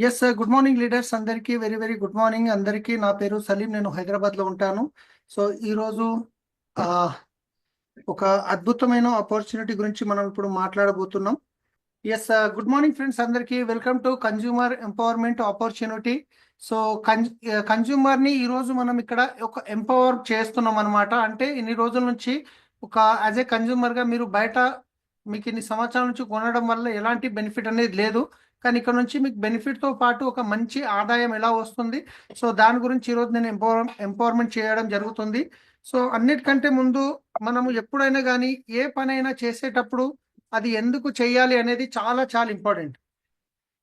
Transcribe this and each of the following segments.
Yes sir, good morning leaders అందరికీ. Very very good morning అందరికీ. నా పేరు సలీం, నేను హైదరాబాద్లో ఉంటాను. సో ఈరోజు ఆ, ఒక అద్భుతమైన ఆపర్చునిటీ గురించి మనం ఇప్పుడు మాట్లాడబోతున్నాం. ఎస్, గుడ్ మార్నింగ్ ఫ్రెండ్స్ అందరికీ. Welcome to consumer empowerment opportunity. So కన్జ్యూమర్ని ఈరోజు మనం ఇక్కడ ఒక ఎంపవర్ చేస్తున్నాం అనమాట. అంటే ఇన్ని రోజుల నుంచి ఒక యాజ్ ఏ కన్జ్యూమర్గా మీరు బయట మీకు ఇన్ని సంవత్సరాల నుంచి కొనడం వల్ల ఎలాంటి బెనిఫిట్ అనేది లేదు. కానీ ఇక్కడ నుంచి మీకు బెనిఫిట్తో పాటు ఒక మంచి ఆదాయం ఎలా వస్తుంది, సో దాని గురించి ఈరోజు నేను ఎంపవర్మెంట్ చేయడం జరుగుతుంది. సో అన్నిటికంటే ముందు మనము ఎప్పుడైనా కానీ ఏ పనైనా చేసేటప్పుడు అది ఎందుకు చేయాలి అనేది చాలా చాలా ఇంపార్టెంట్.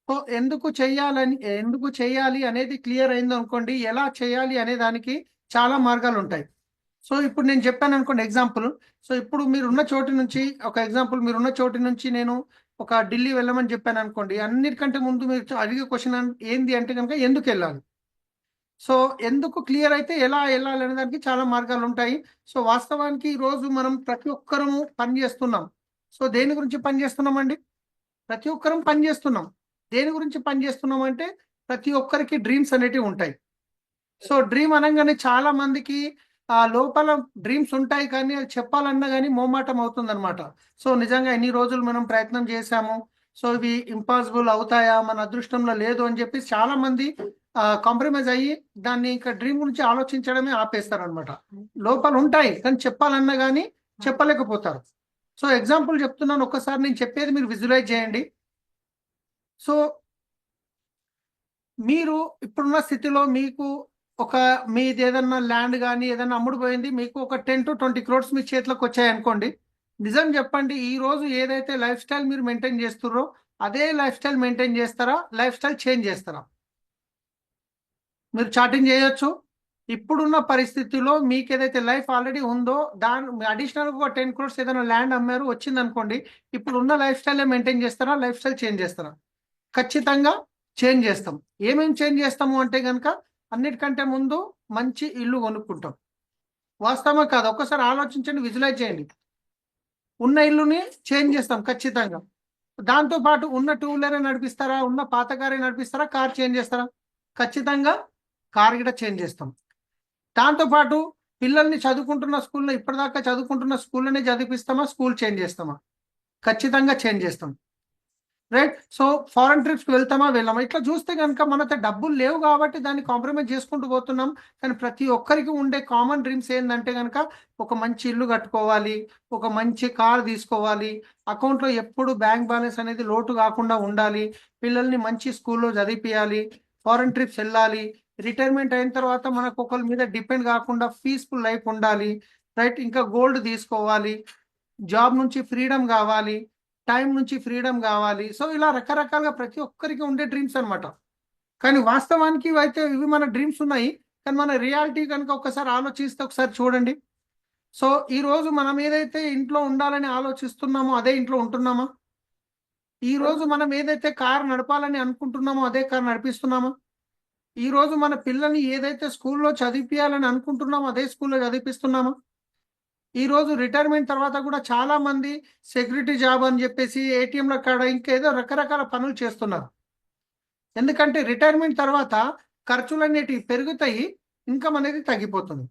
సో ఎందుకు చేయాలి అనేది క్లియర్ అయింది అనుకోండి, ఎలా చేయాలి అనే దానికి చాలా మార్గాలు ఉంటాయి. సో ఇప్పుడు నేను చెప్పాను అనుకోండి ఎగ్జాంపుల్. సో ఇప్పుడు మీరున్న చోటు నుంచి ఒక ఎగ్జాంపుల్, మీరున్న చోటు నుంచి నేను ఒక ఢిల్లీ వెళ్ళమని చెప్పాను అనుకోండి. అన్నిటికంటే ముందు మీరు అడిగే క్వశ్చన్ ఏంది అంటే కనుక ఎందుకు వెళ్ళాలి. సో ఎందుకు క్లియర్ అయితే ఎలా వెళ్ళాలి అనే దానికి చాలా మార్గాలు ఉంటాయి. సో వాస్తవానికి ఈ రోజు మనం ప్రతి ఒక్కరము పని చేస్తున్నాం. సో దేని గురించి పని చేస్తున్నామండి? ప్రతి ఒక్కరం పని చేస్తున్నాం. దేని గురించి పని చేస్తున్నాం అంటే ప్రతి ఒక్కరికి డ్రీమ్స్ అనేటివి ఉంటాయి. సో డ్రీమ్ అనగానే చాలా మందికి ఆ లోపల డ్రీమ్స్ ఉంటాయి, కానీ అది చెప్పాలన్నా కానీ మోమాటం అవుతుంది అనమాట. సో నిజంగా ఎన్ని రోజులు మనం ప్రయత్నం చేశాము, సో ఇవి ఇంపాసిబుల్ అవుతాయా, మన అదృష్టంలో లేదు అని చెప్పి చాలా మంది కాంప్రమైజ్ అయ్యి దాన్ని ఇంకా డ్రీమ్ గురించి ఆలోచించడమే ఆపేస్తారనమాట. లోపల ఉంటాయి కానీ చెప్పాలన్నా కానీ చెప్పలేకపోతారు. సో ఎగ్జాంపుల్ చెప్తున్నాను, ఒక్కసారి నేను చెప్పేది మీరు విజువలైజ్ చేయండి. సో మీరు ఇప్పుడున్న స్థితిలో మీకు ఒక మీది ఏదన్నా ల్యాండ్ కానీ ఏదన్నా అమ్ముడుపోయింది, మీకు ఒక 10 to 20 crores మీ చేతిలోకి వచ్చాయనుకోండి. నిజం చెప్పండి, ఈ రోజు ఏదైతే లైఫ్ స్టైల్ మీరు మెయింటైన్ చేస్తున్నారో అదే లైఫ్ స్టైల్ మెయింటైన్ చేస్తారా, లైఫ్ స్టైల్ చేంజ్ చేస్తారా? మీరు చాటింగ్ చేయొచ్చు. ఇప్పుడున్న పరిస్థితిలో మీకు ఏదైతే లైఫ్ ఆల్రెడీ ఉందో దాని అడిషనల్గా ఒక 10 crores ఏదైనా ల్యాండ్ అమ్మారు వచ్చింది అనుకోండి, ఇప్పుడు ఉన్న లైఫ్ స్టైల్ మెయింటైన్ చేస్తారా, లైఫ్ స్టైల్ చేంజ్ చేస్తారా? ఖచ్చితంగా చేంజ్ చేస్తాం. ఏమేమి చేంజ్ చేస్తాము అంటే కనుక అన్నిటికంటే ముందు మంచి ఇల్లు కొనుక్కుంటాం. వాస్తవమా కాదు? ఒక్కసారి ఆలోచించండి, విజువలైజ్ చేయండి. ఉన్న ఇల్లుని చేంజ్ చేస్తాం ఖచ్చితంగా. దాంతో పాటు ఉన్న టూ వీలర్ నడిపిస్తారా, ఉన్న పాత కారే నడిపిస్తారా, కార్ చేంజ్ చేస్తారా? ఖచ్చితంగా కార్ కూడా చేంజ్ చేస్తాం. దాంతో పాటు పిల్లల్ని చదువుకుంటున్న స్కూల్లో ఇప్పటిదాకా చదువుకుంటున్న స్కూల్లోనే చదివిస్తామా, స్కూల్ చేంజ్ చేస్తామా? ఖచ్చితంగా చేంజ్ చేస్తాం. రైట్. సో ఫారెన్ ట్రిప్స్కి వెళ్తామా, వెళ్ళామా? ఇట్లా చూస్తే కనుక మనతో డబ్బులు లేవు కాబట్టి దాన్ని కాంప్రమైజ్ చేసుకుంటూ పోతున్నాం. కానీ ప్రతి ఒక్కరికి ఉండే కామన్ డ్రీమ్స్ ఏంటంటే కనుక ఒక మంచి ఇల్లు కట్టుకోవాలి, ఒక మంచి కార్ తీసుకోవాలి, అకౌంట్లో ఎప్పుడు బ్యాంక్ బ్యాలెన్స్ అనేది లోటు కాకుండా ఉండాలి, పిల్లల్ని మంచి స్కూల్లో చదివిపియాలి, ఫారెన్ ట్రిప్స్ వెళ్ళాలి, రిటైర్మెంట్ అయిన తర్వాత మనకు ఒకరి మీద డిపెండ్ కాకుండా పీస్ఫుల్ లైఫ్ ఉండాలి. రైట్. ఇంకా గోల్డ్ తీసుకోవాలి, జాబ్ నుంచి ఫ్రీడమ్ కావాలి, టైం నుంచి ఫ్రీడమ్ కావాలి. సో ఇలా రకరకాలుగా ప్రతి ఒక్కరికి ఉండే డ్రీమ్స్ అనమాట. కానీ వాస్తవానికి ఇవి మన డ్రీమ్స్ ఉన్నాయి. కానీ మన రియాలిటీ కనుక ఒకసారి ఆలోచిస్తే ఒకసారి చూడండి. సో ఈ రోజు మనం ఏదైతే ఇంట్లో ఉండాలని ఆలోచిస్తున్నామో అదే ఇంట్లో ఉంటున్నామా? ఈ రోజు మనం ఏదైతే కార్ నడపాలని అనుకుంటున్నామో అదే కార్ నడిపిస్తున్నామా? ఈ రోజు మన పిల్లల్ని ఏదైతే స్కూల్లో చదివిపియాలని అనుకుంటున్నామో అదే స్కూల్లో చదివిపిస్తున్నామా? ఈ రోజు రిటైర్మెంట్ తర్వాత కూడా చాలా మంది సెక్యూరిటీ జాబ్ అని చెప్పేసి ఏటీఎంల కాడ ఇంకేదో రకరకాల పనులు చేస్తున్నారు. ఎందుకంటే రిటైర్మెంట్ తర్వాత ఖర్చులు అనేటివి పెరుగుతాయి, ఇన్కమ్ అనేది తగ్గిపోతుంది.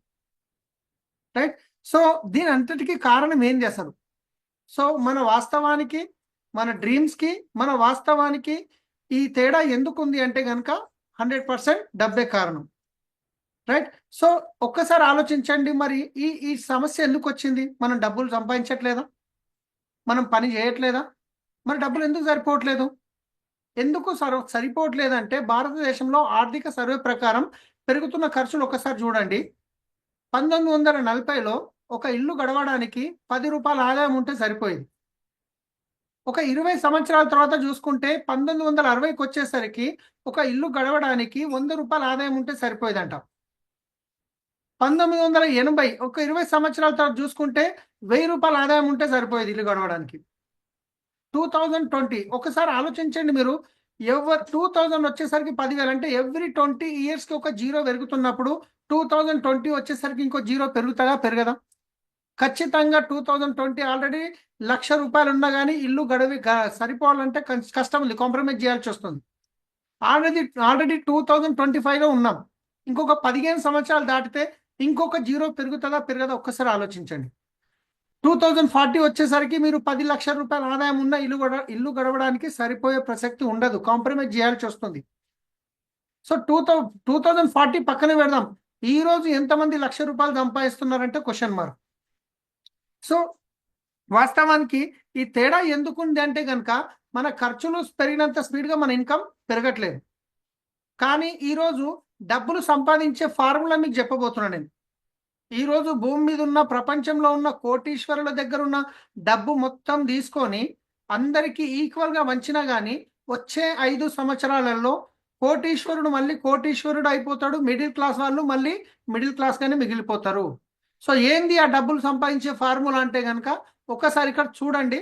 రైట్. సో దీని అంతటికీ కారణం ఏం చేస్తారు? సో మన వాస్తవానికి, మన డ్రీమ్స్కి, మన వాస్తవానికి ఈ తేడా ఎందుకు ఉంది అంటే కనుక 100% డబ్బే కారణం. రైట్. సో ఒక్కసారి ఆలోచించండి, మరి ఈ ఈ సమస్య ఎందుకు వచ్చింది? మనం డబ్బులు సంపాదించట్లేదా, మనం పని చేయట్లేదా, మరి డబ్బులు ఎందుకు సరిపోవట్లేదు? ఎందుకు సరిపోవట్లేదంటే భారతదేశంలో ఆర్థిక సర్వే ప్రకారం పెరుగుతున్న ఖర్చులు ఒక్కసారి చూడండి. 1940లో ఒక ఇల్లు గడవడానికి 10 రూపాయల ఆదాయం ఉంటే సరిపోయింది. ఒక 20 సంవత్సరాల తర్వాత చూసుకుంటే 1960కి వచ్చేసరికి ఒక ఇల్లు గడవడానికి 100 రూపాయల ఆదాయం ఉంటే సరిపోయేదంట. 1980 ఒక 20 సంవత్సరాల తర్వాత చూసుకుంటే 1000 రూపాయల ఆదాయం ఉంటే సరిపోయేది ఇల్లు గడవడానికి. 2020 ఒకసారి ఆలోచించండి మీరు. 2000 వచ్చేసరికి 10,000 అంటే ఎవ్రీ 20 yearsకి ఒక జీరో పెరుగుతున్నప్పుడు 2020 వచ్చేసరికి ఇంకో జీరో పెరుగుతుందా, పెరగదా? ఖచ్చితంగా 2020 ఆల్రెడీ 1,00,000 రూపాయలు ఉన్నా కానీ ఇల్లు సరిపోవాలంటే కష్టం ఉంది, కాంప్రమైజ్ చేయాల్సి వస్తుంది. ఆల్రెడీ ఆల్రెడీ 2025లో ఉన్నాం. ఇంకొక 15 సంవత్సరాలు దాటితే ఇంకొక జీరో పెరుగుతుందా పెరగదా ఒక్కసారి ఆలోచించండి. 2040 వచ్చేసరికి మీరు 10 లక్షల రూపాయల ఆదాయం ఉన్న ఇల్లు గడవడానికి సరిపోయే ప్రసక్తి ఉండదు, కాంప్రమైజ్ చేయాల్సి వస్తుంది. సో 2040 పక్కన పెడదాం. ఈ రోజు ఎంతమంది ₹1,00,000 సంపాదిస్తున్నారంటే క్వశ్చన్ మార్క్. సో వాస్తవానికి ఈ తేడా ఎందుకుంది అంటే కనుక మన ఖర్చులు పెరిగినంత స్పీడ్గా మన ఇన్కమ్ పెరగట్లేదు. కానీ ఈరోజు డబ్బులు సంపాదించే ఫార్ములా మీకు చెప్పబోతున్నాను నేను. ఈరోజు భూమి మీద ఉన్న ప్రపంచంలో ఉన్న కోటీశ్వరుల దగ్గర ఉన్న డబ్బు మొత్తం తీసుకొని అందరికీ ఈక్వల్గా వంచినా కానీ వచ్చే 5 సంవత్సరాలలో కోటీశ్వరుడు మళ్ళీ కోటీశ్వరుడు అయిపోతాడు, మిడిల్ క్లాస్ వాళ్ళు మళ్ళీ మిడిల్ క్లాస్గానే మిగిలిపోతారు. సో ఏంది ఆ డబ్బులు సంపాదించే ఫార్ములా అంటే కనుక ఒకసారి ఇక్కడ చూడండి.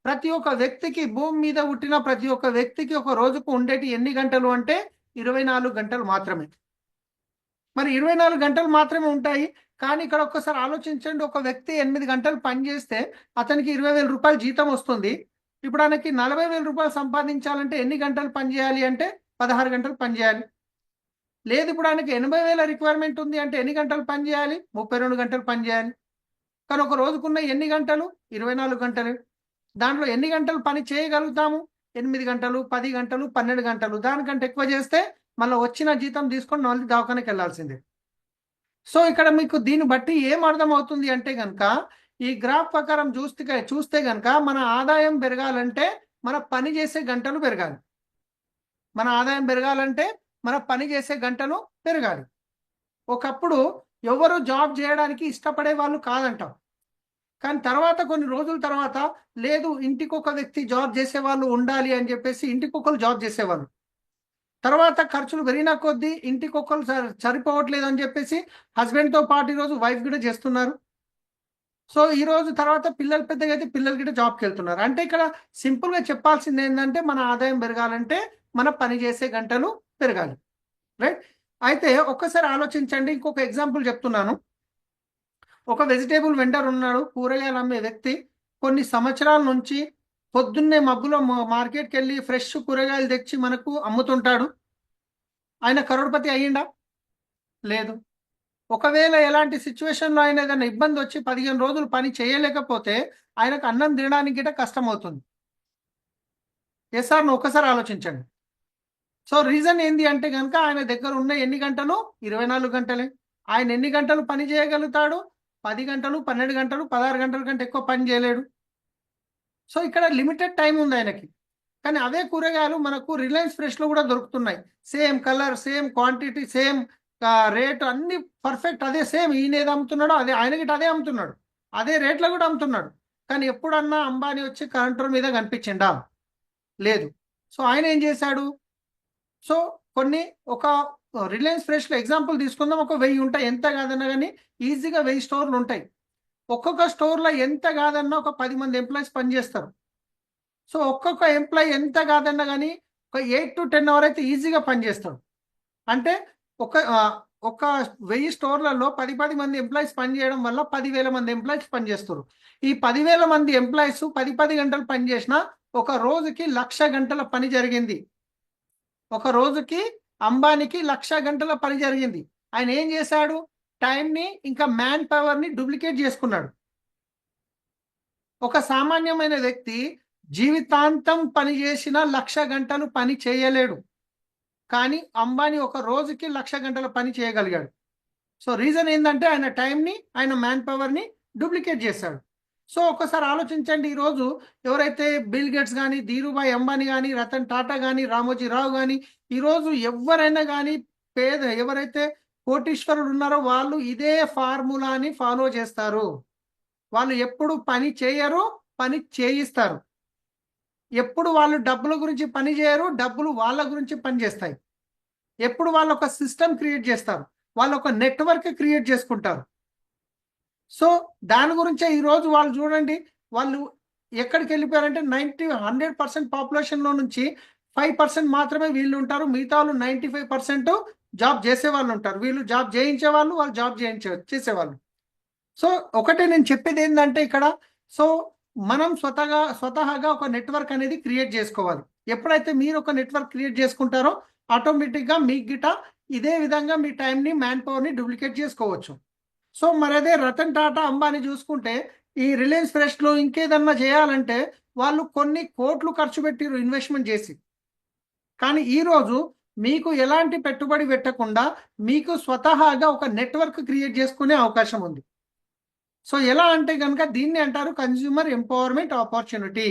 ప్రతి ఒక్క వ్యక్తికి, భూమి మీద పుట్టిన ప్రతి ఒక్క వ్యక్తికి ఒక రోజుకు ఉండేటి ఎన్ని గంటలు అంటే 24 గంటలు మాత్రమే. మరి 24 గంటలు మాత్రమే ఉంటాయి. కానీ ఇక్కడ ఒక్కసారి ఆలోచించండి, ఒక వ్యక్తి 8 గంటలు పని చేస్తే అతనికి 20,000 రూపాయలు జీతం వస్తుంది. ఇప్పుడు ఆయనకి 40,000 రూపాయలు సంపాదించాలంటే ఎన్ని గంటలు పని చేయాలి అంటే 16 గంటలు పని చేయాలి. లేదు ఇప్పుడు ఆయనకి 80,000 రిక్వైర్మెంట్ ఉంది అంటే ఎన్ని గంటలు పని చేయాలి? 32 గంటలు పని చేయాలి. కానీ ఒక రోజుకున్న ఎన్ని గంటలు? 24 గంటలు. దాంట్లో ఎన్ని గంటలు పని చేయగలుగుతాము? 8 గంటలు, 10 గంటలు, 12 గంటలు. దానికంటే ఎక్కువ చేస్తే మళ్ళీ వచ్చిన జీతం తీసుకొని మళ్ళీ దవాఖానకి వెళ్ళాల్సిందే. సో ఇక్కడ మీకు దీన్ని బట్టి ఏం అర్థం అవుతుంది అంటే కనుక ఈ గ్రాఫ్ ప్రకారం చూస్తే కనుక మన ఆదాయం పెరగాలంటే మన పని చేసే గంటలు పెరగాలి. మన ఆదాయం పెరగాలంటే మన పని చేసే గంటలు పెరగాలి. ఒకప్పుడు ఎవరు జాబ్ చేయడానికి ఇష్టపడే వాళ్ళు కాదంటాం. కానీ తర్వాత కొన్ని రోజుల తర్వాత లేదు, ఇంటికి ఒక వ్యక్తి జాబ్ చేసేవాళ్ళు ఉండాలి అని చెప్పేసి ఇంటికొకరు జాబ్ చేసేవాళ్ళు. తర్వాత ఖర్చులు పెరిగిన కొద్దీ ఇంటికొకరు సరిపోవట్లేదు అని చెప్పేసి హస్బెండ్తో పాటు ఈరోజు వైఫ్ కూడా చేస్తున్నారు. సో ఈరోజు తర్వాత పిల్లలు పెద్దగా అయితే పిల్లలు కూడా జాబ్కి వెళ్తున్నారు. అంటే ఇక్కడ సింపుల్గా చెప్పాల్సింది ఏంటంటే మన ఆదాయం పెరగాలంటే మన పని చేసే గంటలు పెరగాలి. రైట్. అయితే ఒక్కసారి ఆలోచించండి, ఇంకొక ఎగ్జాంపుల్ చెప్తున్నాను. ఒక వెజిటేబుల్ వెండర్ ఉన్నాడు, కూరగాయలు అమ్మే వ్యక్తి. కొన్ని సంవత్సరాల నుంచి పొద్దున్నే మబ్బులో మార్కెట్కి వెళ్ళి ఫ్రెష్ కూరగాయలు తెచ్చి మనకు అమ్ముతుంటాడు. ఆయన కరోడ్పతి అయ్యిండా? లేదు. ఒకవేళ ఎలాంటి సిచ్యువేషన్లో ఆయన ఏదైనా ఇబ్బంది వచ్చి 15 రోజులు పని చేయలేకపోతే ఆయనకు అన్నం తినడానికి గిట్ట కష్టం అవుతుంది. ఎస్ సార్, ఒక్కసారి ఆలోచించండి. సో రీజన్ ఏంది అంటే కనుక ఆయన దగ్గర ఉన్న ఎన్ని గంటలు? 24 గంటలే. ఆయన ఎన్ని గంటలు పని చేయగలుగుతాడు? 10 గంటలు, 12 గంటలు, 16 గంటల కంటే ఎక్కువ పని చేయలేడు. సో ఇక్కడ లిమిటెడ్ టైం ఉంది ఆయనకి. కానీ అవే కూరగాయలు మనకు రిలయన్స్ ఫ్రెష్లో కూడా దొరుకుతున్నాయి. Same colour, same quantity, same rate, అన్ని పర్ఫెక్ట్ అదే సేమ్. ఈయన ఏది అమ్ముతున్నాడో అదే ఆయనకి అదే అమ్ముతున్నాడు, అదే రేట్లో కూడా అమ్ముతున్నాడు. కానీ ఎప్పుడన్నా అంబానీ వచ్చి కంట్రోల్ మీద కనిపించిండా? లేదు. సో ఆయన ఏం చేశాడు? సో కొన్ని ఒక రిలయన్స్ ఫ్రెష్లో ఎగ్జాంపుల్ తీసుకుందాం. ఒక 1000 ఉంటాయి, ఎంత కాదన్నా కానీ ఈజీగా 1000 స్టోర్లు ఉంటాయి. ఒక్కొక్క స్టోర్లో ఎంత కాదన్నా ఒక 10 మంది ఎంప్లాయీస్ పనిచేస్తారు. సో ఒక్కొక్క ఎంప్లాయీ ఎంత కాదన్నా కానీ ఒక 8 to 10 అవర్ అయితే ఈజీగా పనిచేస్తాడు. అంటే ఒక 1000 స్టోర్లలో 10 మంది ఎంప్లాయీస్ పనిచేయడం వల్ల 10,000 మంది ఎంప్లాయీస్ పనిచేస్తారు. ఈ 10,000 మంది ఎంప్లాయీస్ 10 గంటలు పనిచేసినా ఒక రోజుకి 1,00,000 గంటల పని జరిగింది. ఒక రోజుకి అంబానీకి 1,00,000 గంటల పని జరిగింది. ఆయన ఏం చేశాడు? టైంని ఇంకా మ్యాన్ పవర్ని డూప్లికేట్ చేసుకున్నాడు. ఒక సామాన్యమైన వ్యక్తి జీవితాంతం పని చేసిన 1,00,000 గంటలు పని చేయలేడు. కానీ అంబానీ ఒక రోజుకి 1,00,000 గంటల పని చేయగలిగాడు. సో రీజన్ ఏంటంటే ఆయన టైంని, ఆయన మ్యాన్ పవర్ని డూప్లికేట్ చేశాడు. సో ఒకసారి ఆలోచించండి, ఈరోజు ఎవరైతే బిల్ గేట్స్ కానీ, ధీరుభాయ్ అంబానీ కానీ, రతన్ టాటా కానీ, రామోజీ రావు కానీ, ఈరోజు ఎవరైనా కానీ ఎవరైతే కోటీశ్వరులు ఉన్నారో వాళ్ళు ఇదే ఫార్ములాని ఫాలో చేస్తారు. వాళ్ళు ఎప్పుడు పని చేయరు, పని చేయిస్తారు. ఎప్పుడు వాళ్ళు డబ్బుల గురించి పని చేయరు, డబ్బులు వాళ్ళ గురించి పని చేస్తాయి. ఎప్పుడు వాళ్ళు ఒక సిస్టమ్ క్రియేట్ చేస్తారు, వాళ్ళు ఒక నెట్వర్క్ క్రియేట్ చేసుకుంటారు. సో దాని గురించే ఈరోజు వాళ్ళు చూడండి, వాళ్ళు ఎక్కడికి వెళ్ళిపోయారంటే 100% పాపులేషన్లో నుంచి 5% మాత్రమే వీళ్ళు ఉంటారు. మిగతా వాళ్ళు 95% జాబ్ చేసే వాళ్ళు ఉంటారు. వీళ్ళు జాబ్ చేయించే వాళ్ళు, వాళ్ళు జాబ్ చేసేవాళ్ళు. సో ఒకటే నేను చెప్పేది ఏంటంటే ఇక్కడ, సో మనం స్వతహాగా ఒక నెట్వర్క్ అనేది క్రియేట్ చేసుకోవాలి. ఎప్పుడైతే మీరు ఒక నెట్వర్క్ క్రియేట్ చేసుకుంటారో ఆటోమేటిక్గా మీ గిట ఇదే విధంగా మీ టైంని మ్యాన్ పవర్ని డూప్లికేట్ చేసుకోవచ్చు. సో మరి అదే రతన్ టాటా అంబానీ చూసుకుంటే ఈ రిలయన్స్ ఫ్రెష్లో ఇంకేదన్నా చేయాలంటే వాళ్ళు కొన్ని కోట్లు ఖర్చు పెట్టిరు ఇన్వెస్ట్మెంట్ చేసి. కానీ ఈరోజు మీకు ఎలాంటి పెట్టుబడి పెట్టకుండా మీకు స్వతహాగా ఒక నెట్వర్క్ క్రియేట్ చేసుకునే అవకాశం ఉంది. సో ఎలా అంటే కనుక దీన్ని అంటారు కన్జ్యూమర్ ఎంపవర్మెంట్ ఆపర్చునిటీ.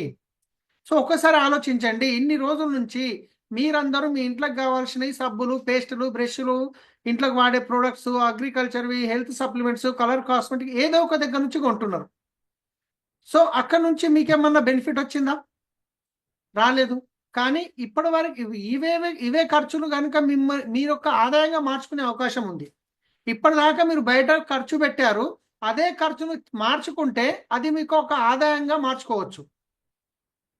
సో ఒకసారి ఆలోచించండి, ఇన్ని రోజుల నుంచి మీరందరూ మీ ఇంట్లోకి కావాల్సిన సబ్బులు, పేస్టులు, బ్రష్లు, ఇంట్లోకి వాడే ప్రొడక్ట్స్, అగ్రికల్చర్వి, హెల్త్ సప్లిమెంట్స్, కలర్ కాస్మెటిక్ ఏదో ఒక దగ్గర నుంచి కొంటున్నారు. సో అక్కడ నుంచి మీకేమన్నా బెనిఫిట్ వచ్చిందా? రాలేదు. కానీ ఇప్పటి వరకు ఇవే ఖర్చులు కనుక మీరు యొక్క ఆదాయంగా మార్చుకునే అవకాశం ఉంది. ఇప్పటిదాకా మీరు బయట ఖర్చు పెట్టారు, అదే ఖర్చును మార్చుకుంటే అది మీకు ఒక ఆదాయంగా మార్చుకోవచ్చు.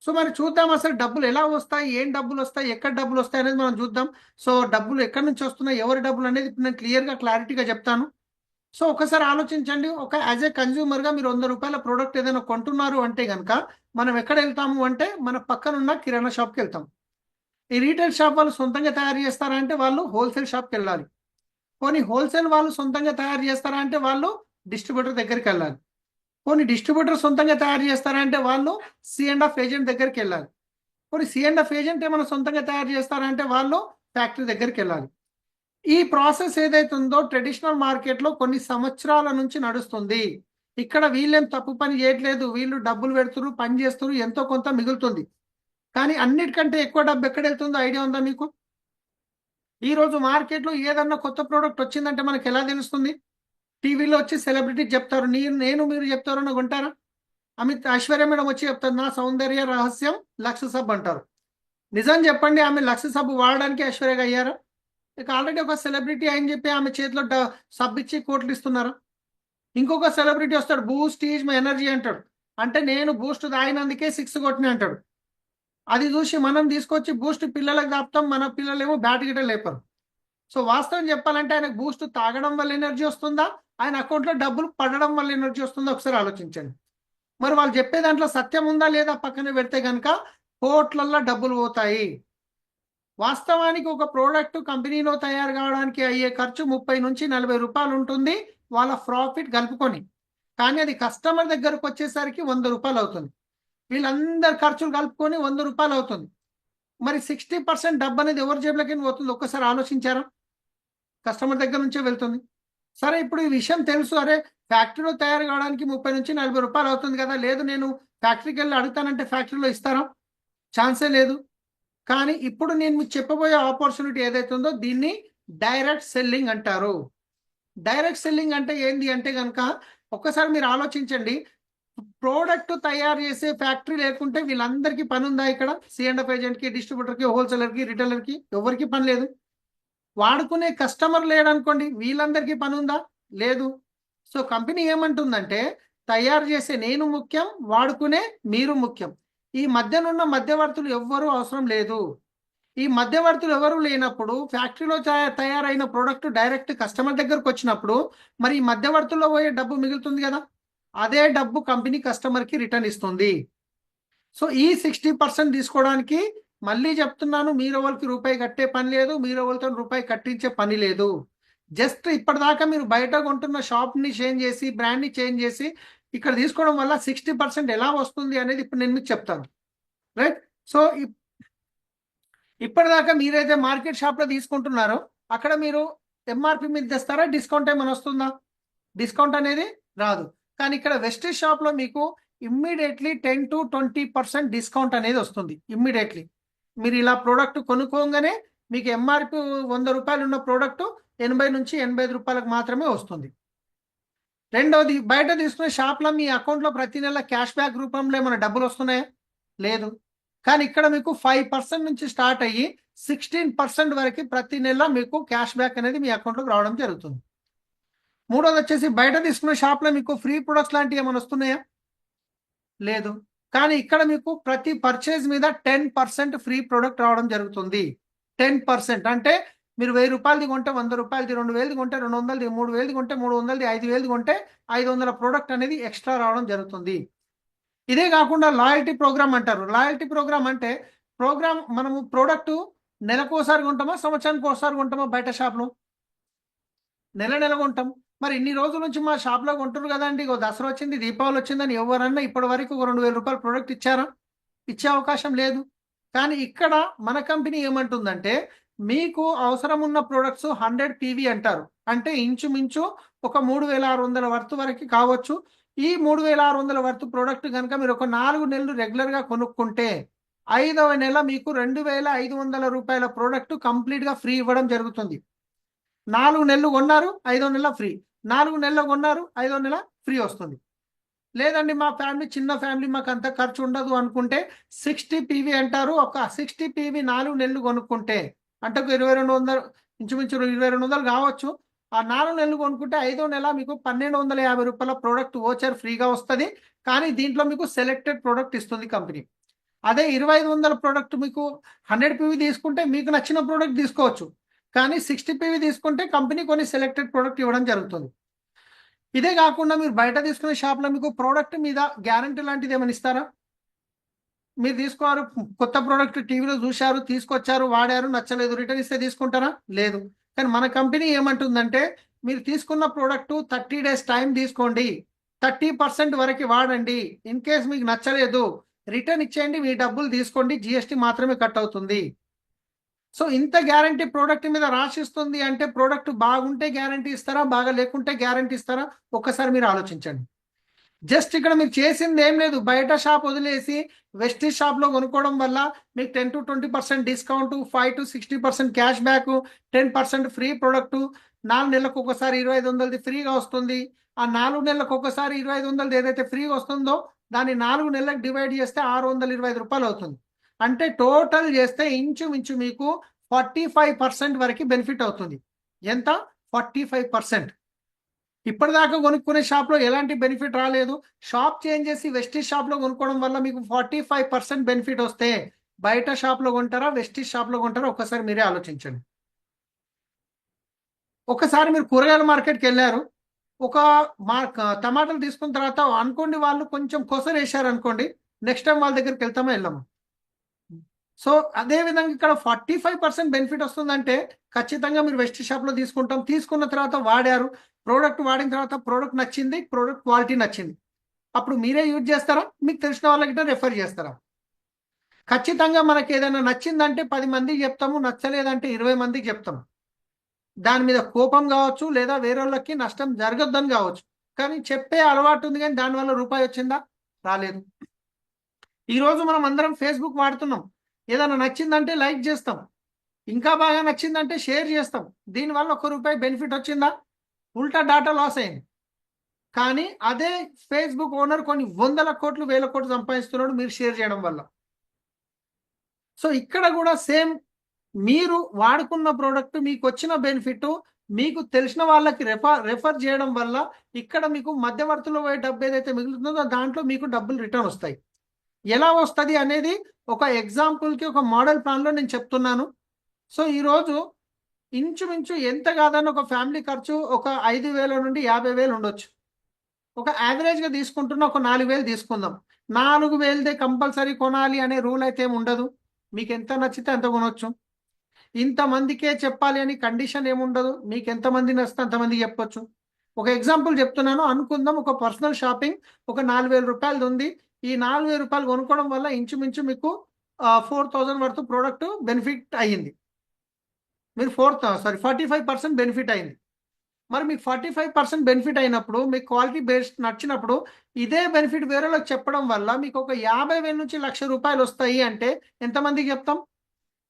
సో మరి చూద్దాం అసలు డబ్బులు ఎలా వస్తాయి, ఏం డబ్బులు వస్తాయి, ఎక్కడ డబ్బులు వస్తాయి అనేది మనం చూద్దాం. సో డబ్బులు ఎక్కడి నుంచి వస్తున్నాయి, ఎవరి డబ్బులు అనేది ఇప్పుడు నేను క్లారిటీగా చెప్తాను. సో ఒకసారి ఆలోచించండి, ఒక యాజ్ ఏ కన్జ్యూమర్గా మీరు 100 రూపాయల ప్రోడక్ట్ ఏదైనా కొంటున్నారు అంటే కనుక మనం ఎక్కడ వెళ్తాము అంటే మన పక్కనున్న కిరాణా షాప్కి వెళ్తాం. ఈ రీటైల్ షాప్ వాళ్ళు సొంతంగా తయారు చేస్తారా అంటే వాళ్ళు హోల్సేల్ షాప్కి వెళ్ళాలి. కొన్ని హోల్సేల్ వాళ్ళు సొంతంగా తయారు చేస్తారా అంటే వాళ్ళు డిస్ట్రిబ్యూటర్ దగ్గరికి వెళ్ళాలి. కొన్ని డిస్ట్రిబ్యూటర్ సొంతంగా తయారు చేస్తారా అంటే వాళ్ళు C&F ఏజెంట్ దగ్గరికి వెళ్ళాలి. కొన్ని C&F ఏజెంట్ ఏమైనా సొంతంగా తయారు చేస్తారా అంటే వాళ్ళు ఫ్యాక్టరీ దగ్గరికి వెళ్ళాలి. ఈ ప్రాసెస్ ఏదైతే ఉందో ట్రెడిషనల్ మార్కెట్లో కొన్ని సంవత్సరాల నుంచి నడుస్తుంది. ఇక్కడ వీళ్ళేం తప్పు పని చేయట్లేదు, వీళ్ళు డబ్బులు పెడుతున్నారు, పని చేస్తున్నారు, ఎంతో కొంత మిగులుతుంది. కానీ అన్నిటికంటే ఎక్కువ డబ్బు ఎక్కడ వెళ్తుందో ఐడియా ఉందా మీకు? ఈరోజు మార్కెట్లో ఏదన్నా కొత్త ప్రోడక్ట్ వచ్చిందంటే మనకు ఎలా తెలుస్తుంది? టీవీలో వచ్చి సెలబ్రిటీ చెప్తారు, మీరు చెప్తారు అని కొంటారా? ఐశ్వర్య మేడం వచ్చి చెప్తారు, నా సౌందర్య రహస్యం లక్స్ సబ్ అంటారు. నిజం చెప్పండి, ఆమె లక్స్ సబ్ వాడడానికి ఐశ్వర్యగా అయ్యారా? ఇక ఆల్రెడీ ఒక సెలబ్రిటీ అని చెప్పి ఆమె చేతిలో సబ్ ఇచ్చి కోట్లు ఇస్తున్నారా? ఇంకొక సెలబ్రిటీ వస్తాడు, బూస్ట్ ఈజ్ మై ఎనర్జీ అంటాడు. అంటే నేను బూస్ట్ తాగినందుకే 6 కొట్టిన అంటాడు. అది చూసి మనం తీసుకొచ్చి బూస్ట్ పిల్లలకు దాపుతాం, మన పిల్లలేమో బ్యాట్ గిట్ట లేపరు. సో వాస్తవం చెప్పాలంటే ఆయనకు బూస్ట్ తాగడం వల్ల ఎనర్జీ వస్తుందా, ఆయన అకౌంట్లో డబ్బులు పడడం వల్ల ఎనర్జీ వస్తుందా? ఒకసారి ఆలోచించండి. మరి వాళ్ళు చెప్పే దాంట్లో సత్యం ఉందా లేదా పక్కన పెడితే కనుక కోట్లల్లో డబ్బులు పోతాయి. వాస్తవానికి ఒక ప్రోడక్ట్ కంపెనీలో తయారు కావడానికి అయ్యే ఖర్చు 30 నుంచి 40 రూపాయలు ఉంటుంది వాళ్ళ ప్రాఫిట్ కలుపుకొని. కానీ అది కస్టమర్ దగ్గరకు వచ్చేసరికి 100 రూపాయలు అవుతుంది. వీళ్ళందరి ఖర్చులు కలుపుకొని 100 రూపాయలు అవుతుంది. మరి 60% డబ్బు అనేది ఎవరి జేబులకి పోతుంది? ఒక్కసారి ఆలోచించారా? కస్టమర్ దగ్గర నుంచే వెళ్తుంది. సరే, ఇప్పుడు ఈ విషయం తెలుసు, అరే ఫ్యాక్టరీలో తయారు కావడానికి 30 నుంచి 40 రూపాయలు అవుతుంది కదా, లేదు నేను ఫ్యాక్టరీకి వెళ్ళి అడుగుతానంటే ఫ్యాక్టరీలో ఇస్తారా? ఛాన్సే లేదు. కానీ ఇప్పుడు నేను మీకు చెప్పబోయే ఆపర్చునిటీ ఏదైతే ఉందో దీన్ని డైరెక్ట్ సెల్లింగ్ అంటారు. డైరెక్ట్ సెల్లింగ్ అంటే ఏంది అంటే కనుక ఒక్కసారి మీరు ఆలోచించండి, ప్రోడక్ట్ తయారు చేసే ఫ్యాక్టరీ లేకుంటే వీళ్ళందరికీ పని ఉందా? ఇక్కడ C&F ఏజెంట్కి, డిస్ట్రిబ్యూటర్కి, హోల్సేలర్కి, రిటైలర్కి ఎవరికి పని లేదు. వాడుకునే కస్టమర్ లేడనుకోండి, వీళ్ళందరికీ పని ఉందా? లేదు. సో కంపెనీ ఏమంటుందంటే తయారు చేసే నేను ముఖ్యం, వాడుకునే మీరు ముఖ్యం. ఈ మధ్యనున్న మధ్యవర్తులు ఎవ్వరూ అవసరం లేదు. ఈ మధ్యవర్తులు ఎవరు లేనప్పుడు ఫ్యాక్టరీలో తయారైన ప్రోడక్ట్ డైరెక్ట్ కస్టమర్ దగ్గరకు వచ్చినప్పుడు మరి ఈ మధ్యవర్తుల్లో పోయే డబ్బు మిగులుతుంది కదా, అదే డబ్బు కంపెనీ కస్టమర్కి రిటర్న్ ఇస్తుంది. సో ఈ 60% తీసుకోవడానికి మళ్ళీ చెప్తున్నాను, మీరు ఎవరికి రూపాయి కట్టే పని లేదు, మీరు ఎవరితో రూపాయి కట్టించే పని లేదు. జస్ట్ ఇప్పటిదాకా మీరు బయట కొంటున్న షాప్ని చేంజ్ చేసి, బ్రాండ్ని చేంజ్ చేసి ఇక్కడ తీసుకోవడం వల్ల 60% ఎలా వస్తుంది అనేది ఇప్పుడు నేను మీకు చెప్తాను. రైట్? సో ఇప్పటిదాకా మీరైతే మార్కెట్ షాప్లో తీసుకుంటున్నారో అక్కడ మీరు MRP మీద తెస్తారా? డిస్కౌంట్ ఏమైనా వస్తుందా? డిస్కౌంట్ అనేది రాదు. కానీ ఇక్కడ వెస్టేజ్ షాప్లో మీకు ఇమ్మీడియట్లీ 10 to 20% డిస్కౌంట్ అనేది వస్తుంది. ఇమ్మీడియట్లీ మీరు ఇలా ప్రోడక్ట్ కొనుక్కోగానే మీకు MRP 100 రూపాయలు ఉన్న ప్రోడక్ట్ 80 నుంచి 85 రూపాయలకు మాత్రమే వస్తుంది. రెండవది, బయట తీసుకునే షాప్లో మీ అకౌంట్లో ప్రతి నెల క్యాష్ బ్యాక్ రూపంలో ఏమైనా డబ్బులు వస్తున్నాయా? లేదు. కానీ ఇక్కడ మీకు 5% నుంచి స్టార్ట్ అయ్యి 16% వరకు ప్రతి నెల మీకు క్యాష్ బ్యాక్ అనేది మీ అకౌంట్లోకి రావడం జరుగుతుంది. మూడోది వచ్చేసి బయట తీసుకునే షాప్లో మీకు ఫ్రీ ప్రొడక్ట్స్ లాంటివి ఏమైనా వస్తున్నాయా? లేదు. కానీ ఇక్కడ మీకు ప్రతి పర్చేజ్ మీద 10% ఫ్రీ ప్రొడక్ట్ రావడం జరుగుతుంది. 10% అంటే మీరు 1000 రూపాయలది కొంటే 100 రూపాయలది, 2000 కొంటే 200ది, 3000 కొంటే 300ది, 5000 కొంటే 500 ప్రోడక్ట్ అనేది ఎక్స్ట్రా రావడం జరుగుతుంది. ఇదే కాకుండా లాయల్టీ ప్రోగ్రామ్ అంటారు. లాయల్టీ ప్రోగ్రామ్ అంటే మనము ప్రోడక్ట్ నెలకోసారి కొంటామా, సంవత్సరానికి ఒకసారి కొంటామా బయట షాప్లో? నెల కొంటాం. మరి ఇన్ని రోజుల నుంచి మా షాప్లో కొంటున్నారు కదండి, ఇగో దసరా వచ్చింది, దీపావళి వచ్చిందని ఎవరన్నా ఇప్పటి వరకు ఒక 2000 రూపాయల ప్రోడక్ట్ ఇచ్చారా? ఇచ్చే అవకాశం లేదు. కానీ ఇక్కడ మన కంపెనీ ఏమంటుందంటే, మీకు అవసరం ఉన్న ప్రొడక్ట్స్ 100 పీవీ అంటారు. అంటే ఇంచుమించు ఒక 3600 వర్త్ వరకు కావచ్చు. ఈ 3600 వర్త్ ప్రోడక్ట్ కనుక మీరు ఒక 4 నెలలు రెగ్యులర్గా కొనుక్కుంటే 5వ నెల మీకు 2500 రూపాయల ప్రోడక్ట్ కంప్లీట్గా ఫ్రీ ఇవ్వడం జరుగుతుంది. 4 నెలలు కొన్నారు, 5వ నెల ఫ్రీ. 4 నెలలు కొన్నారు, 5వ నెల ఫ్రీ వస్తుంది. లేదండి మా ఫ్యామిలీ చిన్న ఫ్యామిలీ, మాకు అంత ఖర్చు ఉండదు అనుకుంటే 60 పీవీ అంటారు. ఒక 60 పీవీ 4 నెలలు కొనుక్కుంటే అంటే ఒక 2200, ఇంచుమించు 2200 కావచ్చు. ఆ 4 నెలలు కొనుక్కుంటే 5వ నెల మీకు 1250 రూపాయల ప్రోడక్ట్ ఓచర్ ఫ్రీగా వస్తుంది. కానీ దీంట్లో మీకు సెలెక్టెడ్ ప్రోడక్ట్ ఇస్తుంది కంపెనీ. అదే 2500 ప్రోడక్ట్ మీకు 100 పీవీ తీసుకుంటే మీకు నచ్చిన ప్రోడక్ట్ తీసుకోవచ్చు. కానీ 60 పీవీ తీసుకుంటే కంపెనీ కొన్ని సెలెక్టెడ్ ప్రోడక్ట్ ఇవ్వడం జరుగుతుంది. ఇదే కాకుండా మీరు బయట తీసుకునే షాప్లో మీకు ప్రోడక్ట్ మీద గ్యారంటీ లాంటిది ఏమైనా ఇస్తారా? మీరు తీసుకోవారు, కొత్త ప్రోడక్ట్ టీవీలో చూశారు, తీసుకొచ్చారు, వాడారు, నచ్చలేదు, రిటర్న్ ఇస్తే తీసుకుంటారా? లేదు. కానీ మన కంపెనీ ఏమంటుందంటే, మీరు తీసుకున్న ప్రోడక్ట్ 30 డేస్ టైం తీసుకోండి, 30% వరకు వాడండి, ఇన్ కేస్ మీకు నచ్చలేదు రిటర్న్ ఇచ్చేయండి, మీ డబ్బులు తీసుకోండి, జిఎస్టీ మాత్రమే కట్ అవుతుంది. సో ఇంత గ్యారంటీ ప్రోడక్ట్ మీద రాసిస్తుంది అంటే ప్రోడక్ట్ బాగుంటే గ్యారంటీ ఇస్తారా, బాగా లేకుంటే గ్యారంటీ ఇస్తారా? ఒక్కసారి మీరు ఆలోచించండి. జస్ట్ ఇక్కడ మీరు చేసింది ఏం లేదు, బయట షాప్ వదిలేసి వెస్టీజ్ షాప్లో కొనుక్కోవడం వల్ల మీకు 10 to 20% discount, 5 to 60% cash back, 10% free product, 4 నెలలకు ఒకసారి 2500 ఫ్రీగా వస్తుంది. ఆ 4 నెలలకు ఒకసారి 2500 ఏదైతే ఫ్రీగా వస్తుందో దాన్ని 4 నెలలకు డివైడ్ చేస్తే 625 రూపాయలు అవుతుంది. అంటే టోటల్ చేస్తే ఇంచుమించు మీకు 45% వరకు బెనిఫిట్ అవుతుంది. ఎంత? 45%. ఇప్పటిదాకా కొనుక్కునే షాప్లో ఎలాంటి బెనిఫిట్ రాలేదు. షాప్ చేంజ్ చేసి వెస్టీజ్ షాప్లో కొనుక్కోవడం వల్ల మీకు 45% బెనిఫిట్ వస్తే బయట షాప్లో కొంటారా, వెస్టీజ్ షాప్లో కొంటారా? ఒక్కసారి మీరే ఆలోచించండి. ఒకసారి మీరు కూరగాయల మార్కెట్కి వెళ్ళారు, ఒక టమాటాలు తీసుకున్న తర్వాత అనుకోండి వాళ్ళు కొంచెం కొసరు వేశారు అనుకోండి, నెక్స్ట్ టైం వాళ్ళ దగ్గరికి వెళ్తామా వెళ్ళాము? సో అదేవిధంగా ఇక్కడ 45% బెనిఫిట్ వస్తుందంటే ఖచ్చితంగా మీరు వెస్ట్ షాప్లో తీసుకుంటాం. తీసుకున్న తర్వాత వాడారు, ప్రోడక్ట్ వాడిన తర్వాత ప్రోడక్ట్ నచ్చింది, ప్రోడక్ట్ క్వాలిటీ నచ్చింది, అప్పుడు మీరే యూజ్ చేస్తారా, మీకు తెలిసిన వాళ్ళకి రెఫర్ చేస్తారా? ఖచ్చితంగా మనకి ఏదైనా నచ్చిందంటే 10 మందికి చెప్తాము, నచ్చలేదంటే 20 మందికి చెప్తాము. దాని మీద కోపం కావచ్చు, లేదా వేరే వాళ్ళకి నష్టం జరగద్దని కావచ్చు, కానీ చెప్పే అలవాటు ఉంది, కానీ దానివల్ల రూపాయి వచ్చిందా? రాలేదు. ఈరోజు మనం అందరం ఫేస్బుక్ వాడుతున్నాం, ఏదైనా నచ్చిందంటే లైక్ చేస్తాం, ఇంకా బాగా నచ్చిందంటే షేర్ చేస్తాం, దీనివల్ల ₹1 బెనిఫిట్ వచ్చిందా? ఉల్టా డాటా లాస్ అయింది. కానీ అదే ఫేస్బుక్ ఓనర్ కొన్ని 100 కోట్లు 1000 కోట్లు సంపాదిస్తున్నాడు మీరు షేర్ చేయడం వల్ల. సో ఇక్కడ కూడా సేమ్, మీరు వాడుకున్న ప్రోడక్ట్ మీకు వచ్చిన బెనిఫిట్ మీకు తెలిసిన వాళ్ళకి రెఫర్ చేయడం వల్ల ఇక్కడ మీకు మధ్యవర్తిలో పోయే డబ్బు ఏదైతే మిగులుతుందో దాంట్లో మీకు డబ్బులు రిటర్న్ వస్తాయి. ఎలా వస్తుంది అనేది ఒక ఎగ్జాంపుల్కి ఒక మోడల్ ప్లాన్లో నేను చెప్తున్నాను. సో ఈరోజు ఇంచుమించు ఎంత కాదని ఒక ఫ్యామిలీ ఖర్చు ఒక 5,000 నుండి 50,000 ఉండొచ్చు. ఒక యావరేజ్గా తీసుకుంటున్న ఒక 4,000 తీసుకుందాం. 4,000దే కంపల్సరీ కొనాలి అనే రూల్ అయితే ఏమి ఉండదు, మీకు ఎంత నచ్చితే అంత కొనవచ్చు. ఇంతమందికే చెప్పాలి అని కండిషన్ ఏముండదు, మీకు ఎంతమంది నచ్చితే అంతమందికి చెప్పొచ్చు. ఒక ఎగ్జాంపుల్ చెప్తున్నాను, అనుకుందాం ఒక పర్సనల్ షాపింగ్ ఒక 4,000 రూపాయలది ఉంది. ఈ 4,000 రూపాయలు కొనుక్కోవడం వల్ల ఇంచుమించు మీకు 4,000 వరకు ప్రోడక్ట్ బెనిఫిట్ అయ్యింది. మీరు 45% బెనిఫిట్ అయింది. మరి మీకు 45% బెనిఫిట్ అయినప్పుడు, మీకు క్వాలిటీ బేస్డ్ నచ్చినప్పుడు ఇదే బెనిఫిట్ వేరేలోకి చెప్పడం వల్ల మీకు ఒక 50,000 నుంచి ₹1,00,000 వస్తాయి అంటే ఎంతమందికి చెప్తాం?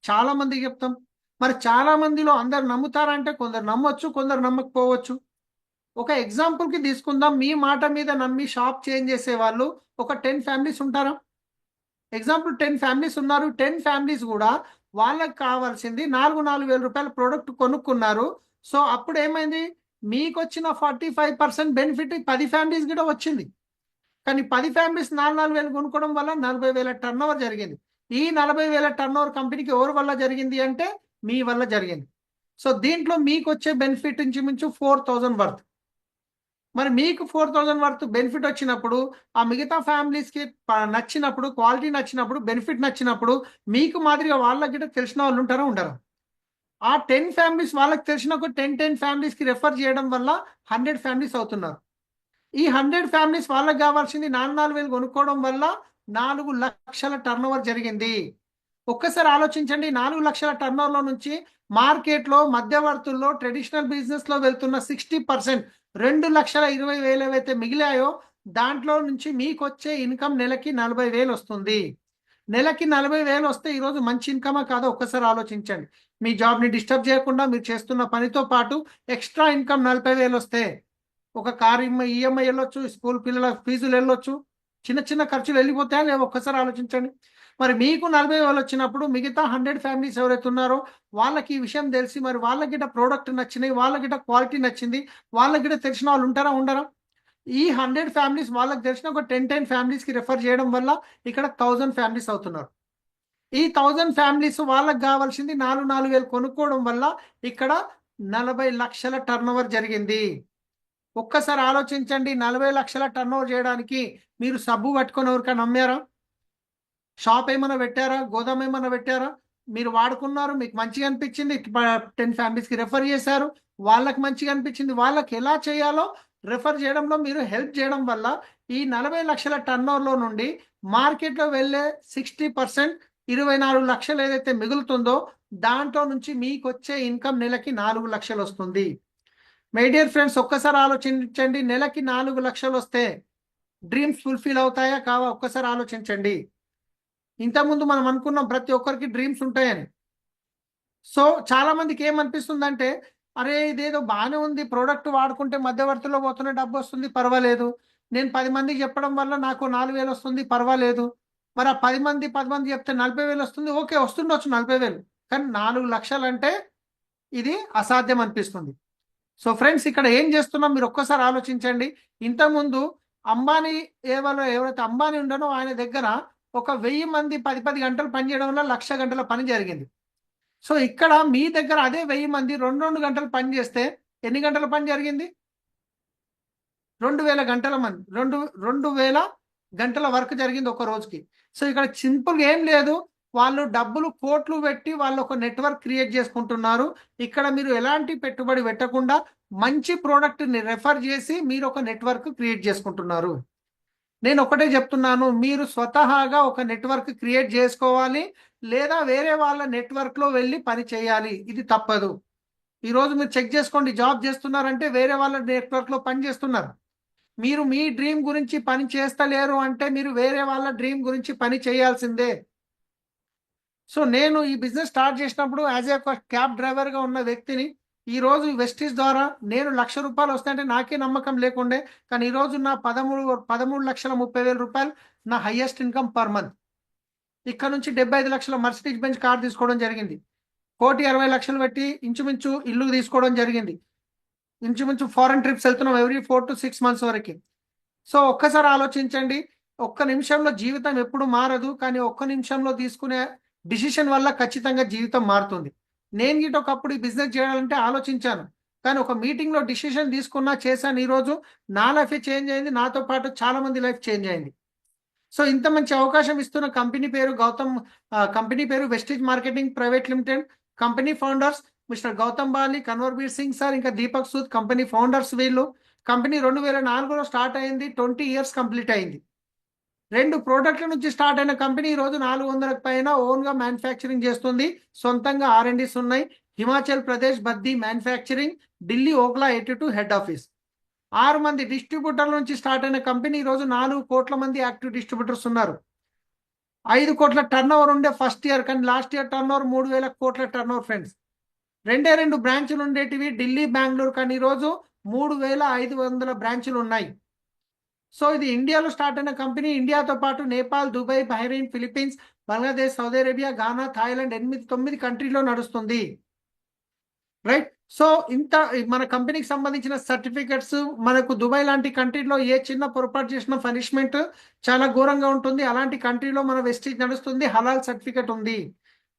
చాలా మందికి చెప్తాం. మరి చాలా మందిలో అందరు నమ్ముతారంటే కొందరు నమ్మొచ్చు, కొందరు నమ్మకపోవచ్చు. ఒక ఎగ్జాంపుల్కి తీసుకుందాం, మీ మాట మీద నమ్మి షాప్ చేంజ్ చేసే వాళ్ళు ఒక 10 ఫ్యామిలీస్ ఉంటారా? ఎగ్జాంపుల్ 10 ఫ్యామిలీస్ ఉన్నారు. 10 ఫ్యామిలీస్ కూడా వాళ్ళకి కావాల్సింది 4,000 రూపాయల ప్రోడక్ట్ కొనుక్కున్నారు. సో అప్పుడు ఏమైంది, మీకు వచ్చిన 45% బెనిఫిట్ 10 ఫ్యామిలీస్ కూడా వచ్చింది. కానీ 10 ఫ్యామిలీస్ 4,000 కొనుక్కోవడం వల్ల 40,000 టర్న్ ఓవర్ జరిగింది. ఈ 40,000 టర్న్ ఓవర్ కంపెనీకి ఎవరి వల్ల జరిగింది అంటే మీ వల్ల జరిగింది. సో దీంట్లో మీకు వచ్చే బెనిఫిట్ ఇంచుమించు 4,000 వర్త్. మరి మీకు 4,000 వర్త్ బెనిఫిట్ వచ్చినప్పుడు ఆ మిగతా ఫ్యామిలీస్కి నచ్చినప్పుడు, క్వాలిటీ నచ్చినప్పుడు, బెనిఫిట్ నచ్చినప్పుడు మీకు మాదిరిగా వాళ్ళకి కూడా తెలిసిన వాళ్ళు ఉంటారా ఉండరు? ఆ 10 ఫ్యామిలీస్ వాళ్ళకి తెలిసిన ఒక 10 ఫ్యామిలీస్కి రెఫర్ చేయడం వల్ల 100 ఫ్యామిలీస్ అవుతున్నారు. ఈ 100 ఫ్యామిలీస్ వాళ్ళకి కావాల్సింది 4,000 కొనుక్కోవడం వల్ల 4,00,000 టర్నోవర్ జరిగింది. ఒక్కసారి ఆలోచించండి, 4,00,000 టర్నోవర్లో నుంచి మార్కెట్లో మధ్యవర్తుల్లో ట్రెడిషనల్ బిజినెస్ లో వెళ్తున్న 60%, 2,20,000 ఏవైతే మిగిలాయో దాంట్లో నుంచి మీకు వచ్చే ఇన్కమ్ నెలకి 40,000 వస్తుంది. నెలకి 40,000 వస్తే ఈరోజు మంచి ఇన్కమా కాదో ఒక్కసారి ఆలోచించండి. మీ జాబ్ని డిస్టర్బ్ చేయకుండా మీరు చేస్తున్న పనితో పాటు ఎక్స్ట్రా ఇన్కమ్ 40,000 వస్తే ఒక కార్ ఈఎంఐ వెళ్ళొచ్చు, స్కూల్ పిల్లల ఫీజులు వెళ్ళొచ్చు, చిన్న చిన్న ఖర్చులు వెళ్ళిపోతాయా లేవో ఒక్కసారి ఆలోచించండి. మరి మీకు 40,000 వచ్చినప్పుడు మిగతా 100 ఫ్యామిలీస్ ఎవరైతే ఉన్నారో వాళ్ళకి ఈ విషయం తెలిసి మరి వాళ్ళకిట ప్రోడక్ట్ నచ్చినాయి, వాళ్ళకిట క్వాలిటీ నచ్చింది, వాళ్ళకిట తెలిసిన వాళ్ళు ఉంటారా ఉండరా? ఈ 100 ఫ్యామిలీస్ వాళ్ళకి తెలిసిన ఒక 10 ఫ్యామిలీస్కి రెఫర్ చేయడం వల్ల ఇక్కడ 1,000 ఫ్యామిలీస్ అవుతున్నారు. ఈ 1,000 ఫ్యామిలీస్ వాళ్ళకి కావాల్సింది 4,000 కొనుక్కోవడం వల్ల ఇక్కడ 40,00,000 టర్నోవర్ జరిగింది. ఒక్కసారి ఆలోచించండి, 40,00,000 టర్నోవర్ చేయడానికి మీరు సబ్బు పట్టుకొని ఎవరికైనా నమ్మారా? షాప్ ఏమైనా పెట్టారా? గోదాం ఏమైనా పెట్టారా? మీరు వాడుకున్నారు, మీకు మంచిగా అనిపించింది, 10 ఫ్యామిలీస్కి రెఫర్ చేశారు, వాళ్ళకి మంచిగా అనిపించింది, వాళ్ళకి ఎలా చేయాలో రెఫర్ చేయడంలో మీరు హెల్ప్ చేయడం వల్ల ఈ 40,00,000 టర్నోవర్లో నుండి మార్కెట్లో వెళ్ళే 60%, 24,00,000 ఏదైతే మిగులుతుందో దాంట్లో నుంచి మీకు వచ్చే ఇన్కమ్ నెలకి 4,00,000 వస్తుంది. మై డియర్ ఫ్రెండ్స్, ఒక్కసారి ఆలోచించండి, నెలకి 4,00,000 వస్తే డ్రీమ్స్ ఫుల్ఫిల్ అవుతాయా కావా ఒక్కసారి ఆలోచించండి. ఇంతకుముందు మనం అనుకున్నాం ప్రతి ఒక్కరికి డ్రీమ్స్ ఉంటాయని. సో చాలా మందికి ఏమనిపిస్తుందంటే, అరే ఇదేదో బాగానే ఉంది, ప్రోడక్ట్ వాడుకుంటే మధ్యవర్తిలో పోతున్న డబ్బు వస్తుంది, పర్వాలేదు, నేను 10 మందికి చెప్పడం వల్ల నాకు 4,000 వస్తుంది, పర్వాలేదు, మరి ఆ 10 మంది చెప్తే 40,000 వస్తుంది, ఓకే వస్తుండొచ్చు 40,000, కానీ 4,00,000 అంటే ఇది అసాధ్యం అనిపిస్తుంది. సో ఫ్రెండ్స్, ఇక్కడ ఏం చేస్తున్నాం మీరు ఒక్కసారి ఆలోచించండి. ఇంతకుముందు అంబానీ ఎవరైతే అంబానీ ఉండనో ఆయన దగ్గర ఒక 1000 మంది 10 గంటలు పని చేయడం వల్ల 1,00,000 గంటల పని జరిగింది. సో ఇక్కడ మీ దగ్గర అదే 1000 మంది 2 గంటలు పని చేస్తే ఎన్ని గంటల పని జరిగింది? 2,000 గంటల మంది 2,000 గంటల వర్క్ జరిగింది ఒక రోజుకి. సో ఇక్కడ సింపుల్గా ఏం లేదు, వాళ్ళు డబ్బులు కోట్లు పెట్టి వాళ్ళు ఒక నెట్వర్క్ క్రియేట్ చేసుకుంటున్నారు. ఇక్కడ మీరు ఎలాంటి పెట్టుబడి పెట్టకుండా మంచి ప్రోడక్ట్ని రెఫర్ చేసి మీరు ఒక నెట్వర్క్ క్రియేట్ చేసుకుంటున్నారు. నేను ఒకటే చెప్తున్నాను, మీరు స్వతహాగా ఒక నెట్వర్క్ క్రియేట్ చేసుకోవాలి, లేదా వేరే వాళ్ళ నెట్వర్క్లో వెళ్ళి పని చేయాలి. ఇది తప్పదు. ఈరోజు మీరు చెక్ చేసుకోండి, జాబ్ చేస్తున్నారంటే వేరే వాళ్ళ నెట్వర్క్లో పని చేస్తున్నారు. మీరు మీ డ్రీమ్ గురించి పని చేస్తలేరు అంటే మీరు వేరే వాళ్ళ డ్రీమ్ గురించి పని చేయాల్సిందే. సో నేను ఈ బిజినెస్ స్టార్ట్ చేసినప్పుడు యాజ్ ఏ క్యాబ్ డ్రైవర్గా ఉన్న వ్యక్తిని, ఈరోజు వెస్టీజ్ ద్వారా నేను ₹1,00,000 వస్తాయంటే నాకే నమ్మకం లేకుండే, కానీ ఈరోజు నా 13,30,000 రూపాయలు నా హైయెస్ట్ ఇన్కమ్ పర్ మంత్. ఇక్కడ నుంచి 75 లక్షల మర్సిడీస్ బెంజ్ కార్ తీసుకోవడం జరిగింది. 1,60,00,000 పెట్టి ఇంచుమించు ఇల్లు తీసుకోవడం జరిగింది. ఇంచుమించు ఫారెన్ ట్రిప్స్ వెళ్తున్నాం ఎవ్రీ 4 to 6 months వరకు. సో ఒక్కసారి ఆలోచించండి, ఒక్క నిమిషంలో జీవితం ఎప్పుడు మారదు, కానీ ఒక్క నిమిషంలో తీసుకునే డిసిషన్ వల్ల ఖచ్చితంగా జీవితం మారుతుంది. నేను గిట్ట ఒకప్పుడు ఈ బిజినెస్ చేయాలంటే ఆలోచించాను, కానీ ఒక మీటింగ్లో డిసిషన్ తీసుకున్నా, చేశాను. ఈరోజు నా లైఫ్ చేంజ్ అయింది, నాతో పాటు చాలా మంది లైఫ్ చేంజ్ అయింది. సో ఇంత మంచి అవకాశం ఇస్తున్న కంపెనీ పేరు కంపెనీ పేరు Vestige marketing private limited. Company founders mister Gautam Bali, Kanwarbir Singh sir, ఇంకా దీపక్ సూద్ కంపెనీ ఫౌండర్స్ వీళ్ళు. కంపెనీ 2004లో స్టార్ట్ అయింది, 20 years కంప్లీట్ అయింది. 2 ప్రోడక్ట్ల నుంచి స్టార్ట్ అయిన కంపెనీ ఈరోజు 400కు పైన ఓన్గా మ్యానుఫ్యాక్చరింగ్ చేస్తుంది. సొంతంగా R&Ds ఉన్నాయి. Himachal Pradesh Baddi manufacturing, Delhi Okhla 82 head office. 6 మంది డిస్ట్రిబ్యూటర్ల నుంచి స్టార్ట్ అయిన కంపెనీ ఈరోజు 4 కోట్ల మంది యాక్టివ్ డిస్ట్రిబ్యూటర్స్ ఉన్నారు. 5 కోట్ల టర్నోవర్ ఉండే ఫస్ట్ ఇయర్, కానీ లాస్ట్ ఇయర్ టర్నోవర్ 3,000 కోట్ల టర్నోవర్ ఫ్రెండ్స్. 2 బ్రాంచులు ఉండేటివి ఢిల్లీ, బెంగళూరు, కానీ ఈరోజు 3,500 బ్రాంచులు ఉన్నాయి. సో ఇది ఇండియాలో స్టార్ట్ అయిన కంపెనీ. ఇండియాతో పాటు Nepal, Dubai, Bahrain, Philippines, Bangladesh, Saudi Arabia, Ghana, Thailand 8-9 కంట్రీలో నడుస్తుంది. రైట్. సో ఇంత మన కంపెనీకి సంబంధించిన సర్టిఫికెట్స్, మనకు దుబాయ్ లాంటి కంట్రీలో ఏ చిన్న పొరపాటు చేసిన పనిష్మెంట్ చాలా ఘోరంగా ఉంటుంది. అలాంటి కంట్రీలో మన వెస్టీజ్ నడుస్తుంది. హలాల్ సర్టిఫికెట్ ఉంది,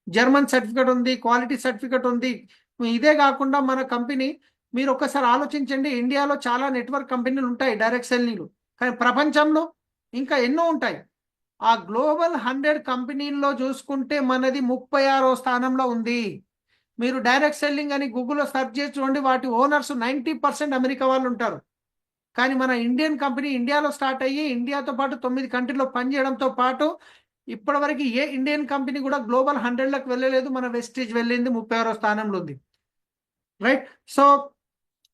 జర్మన్ సర్టిఫికెట్ ఉంది, క్వాలిటీ సర్టిఫికెట్ ఉంది. ఇదే కాకుండా మన కంపెనీ మీరు ఒక్కసారి ఆలోచించండి, ఇండియాలో చాలా నెట్వర్క్ కంపెనీలు ఉంటాయి, డైరెక్ట్ సెల్లింగ్లు, కానీ ప్రపంచంలో ఇంకా ఎన్నో ఉంటాయి. ఆ గ్లోబల్ 100 కంపెనీల్లో చూసుకుంటే మనది 36వ స్థానంలో ఉంది. మీరు డైరెక్ట్ సెల్లింగ్ అని గూగుల్లో సెర్చ్ చేసి చూడండి, వాటి ఓనర్స్ 90% అమెరికా వాళ్ళు ఉంటారు. కానీ మన ఇండియన్ కంపెనీ ఇండియాలో స్టార్ట్ అయ్యి ఇండియాతో పాటు 9 కంట్రీలో పనిచేయడంతో పాటు ఇప్పటివరకు ఏ ఇండియన్ కంపెనీ కూడా గ్లోబల్ 100లకు వెళ్ళలేదు. మన వెస్టీజ్ వెళ్ళింది, 36వ స్థానంలో ఉంది. రైట్. సో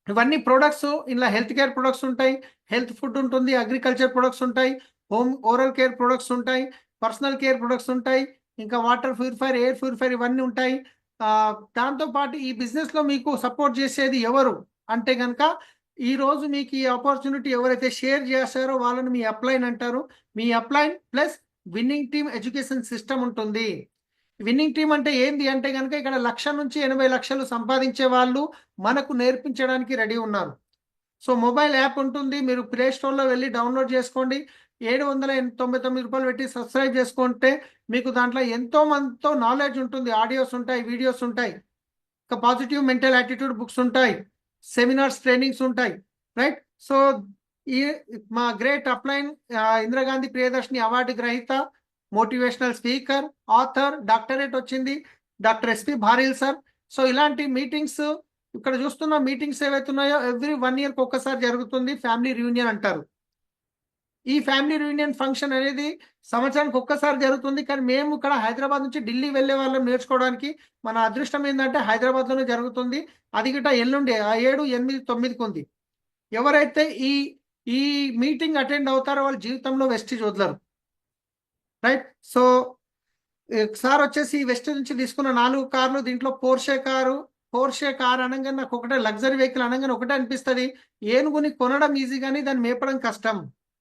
ఇవన్నీ ప్రొడక్ట్స్, ఇలా హెల్త్ కేర్ ప్రొడక్ట్స్ ఉంటాయి, హెల్త్ ఫుడ్ ఉంటుంది, అగ్రికల్చర్ ప్రొడక్ట్స్ ఉంటాయి, హోమ్ ఓరల్ కేర్ ప్రొడక్ట్స్ ఉంటాయి, పర్సనల్ కేర్ ప్రొడక్ట్స్ ఉంటాయి, ఇంకా వాటర్ ప్యూరిఫైర్, ఎయిర్ ప్యూరిఫైర్ ఇవన్నీ ఉంటాయి. దాంతోపాటు ఈ బిజినెస్లో మీకు సపోర్ట్ చేసేది ఎవరు అంటే కనుక, ఈరోజు మీకు ఈ ఆపర్చునిటీ ఎవరైతే షేర్ చేస్తారో వాళ్ళని మీ అప్లైన్ అంటారు. మీ upline plus winning team education system ఉంటుంది. విన్నింగ్ టీమ్ అంటే ఏంది అంటే కనుక, ఇక్కడ 1,00,000 నుంచి 80 లక్షలు సంపాదించే వాళ్ళు మనకు నేర్పించడానికి రెడీ ఉన్నారు. సో మొబైల్ యాప్ ఉంటుంది, మీరు ప్లే స్టోర్లో వెళ్ళి డౌన్లోడ్ చేసుకోండి. 799 రూపాయలు పెట్టి సబ్స్క్రైబ్ చేసుకుంటే మీకు దాంట్లో ఎంతో మందితో నాలెడ్జ్ ఉంటుంది. ఆడియోస్ ఉంటాయి, వీడియోస్ ఉంటాయి, ఇంకా పాజిటివ్ మెంటల్ యాటిట్యూడ్ బుక్స్ ఉంటాయి, సెమినార్స్, ట్రైనింగ్స్ ఉంటాయి. రైట్. సో ఈ మా great upline Indira Gandhi Priyadarshini award గ్రహీత, మోటివేషనల్ స్పీకర్, ఆథర్, డాక్టరేట్ వచ్చింది డాక్టర్ ఎస్పి భారీల్ సార్. సో ఇలాంటి మీటింగ్స్, ఇక్కడ చూస్తున్న మీటింగ్స్ ఏవైతున్నాయో ఎవ్రీ 1 ఇయర్కి ఒక్కసారి జరుగుతుంది. ఫ్యామిలీ రియూనియన్ అంటారు. ఈ ఫ్యామిలీ రియూనియన్ ఫంక్షన్ అనేది సంవత్సరానికి ఒక్కసారి జరుగుతుంది. కానీ మేము ఇక్కడ హైదరాబాద్ నుంచి ఢిల్లీ వెళ్ళే వాళ్ళం నేర్చుకోవడానికి. మన అదృష్టం ఏంటంటే హైదరాబాద్లోనే జరుగుతుంది. అది గిట ఎల్లుండి 7, 8, 9కి ఉంది. ఎవరైతే ఈ ఈ మీటింగ్ అటెండ్ అవుతారో వాళ్ళ జీవితంలో వెస్టీజ్ వదలరు. రైట్. సో సార్ వచ్చేసి వెస్ట్ నుంచి తీసుకున్న 4 కార్లు, దీంట్లో పోర్షే కార్ అనగానే నాకు ఒకటే, లగ్జరీ వెహికల్ అనగానే ఒకటే అనిపిస్తుంది, ఏనుగుని కొనడం ఈజీ కానీ దాన్ని మేపడం కష్టం.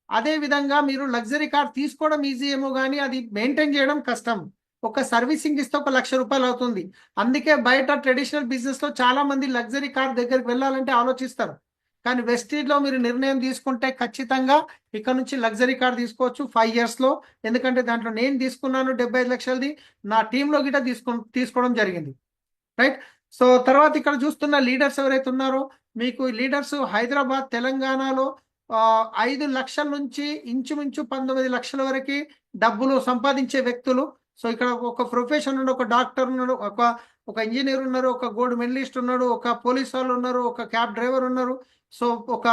అదే విధంగా మీరు లగ్జరీ కార్ తీసుకోవడం ఈజీ ఏమో కానీ అది మెయింటైన్ చేయడం కష్టం. ఒక సర్వీసింగ్ ఇస్తే 1,00,000 రూపాయలు అవుతుంది. అందుకే బయట ట్రెడిషనల్ బిజినెస్ లో చాలా మంది లగ్జరీ కార్ దగ్గరికి వెళ్ళాలంటే ఆలోచిస్తారు. కానీ వెస్టీజ్లో మీరు నిర్ణయం తీసుకుంటే ఖచ్చితంగా ఇక్కడ నుంచి లగ్జరీ కార్ తీసుకోవచ్చు 5 years లో. ఎందుకంటే దాంట్లో నేను తీసుకున్నాను 75 లక్షలది, నా టీంలో గిట తీసుకోవడం జరిగింది. రైట్. సో తర్వాత ఇక్కడ చూస్తున్న లీడర్స్ ఎవరైతే ఉన్నారో, మీకు లీడర్స్ హైదరాబాద్, తెలంగాణలో 5 లక్షల నుంచి ఇంచుమించు 19 లక్షల వరకు డబ్బులు సంపాదించే వ్యక్తులు. సో ఇక్కడ ఒక ప్రొఫెషన్ ఉన్నాడు, ఒక డాక్టర్ ఉన్నాడు, ఒక ఇంజనీర్ ఉన్నారు, ఒక గోల్డ్ మెడలిస్ట్ ఉన్నాడు, ఒక పోలీస్ వాళ్ళు ఉన్నారు, ఒక క్యాబ్ డ్రైవర్ ఉన్నారు, సో ఒక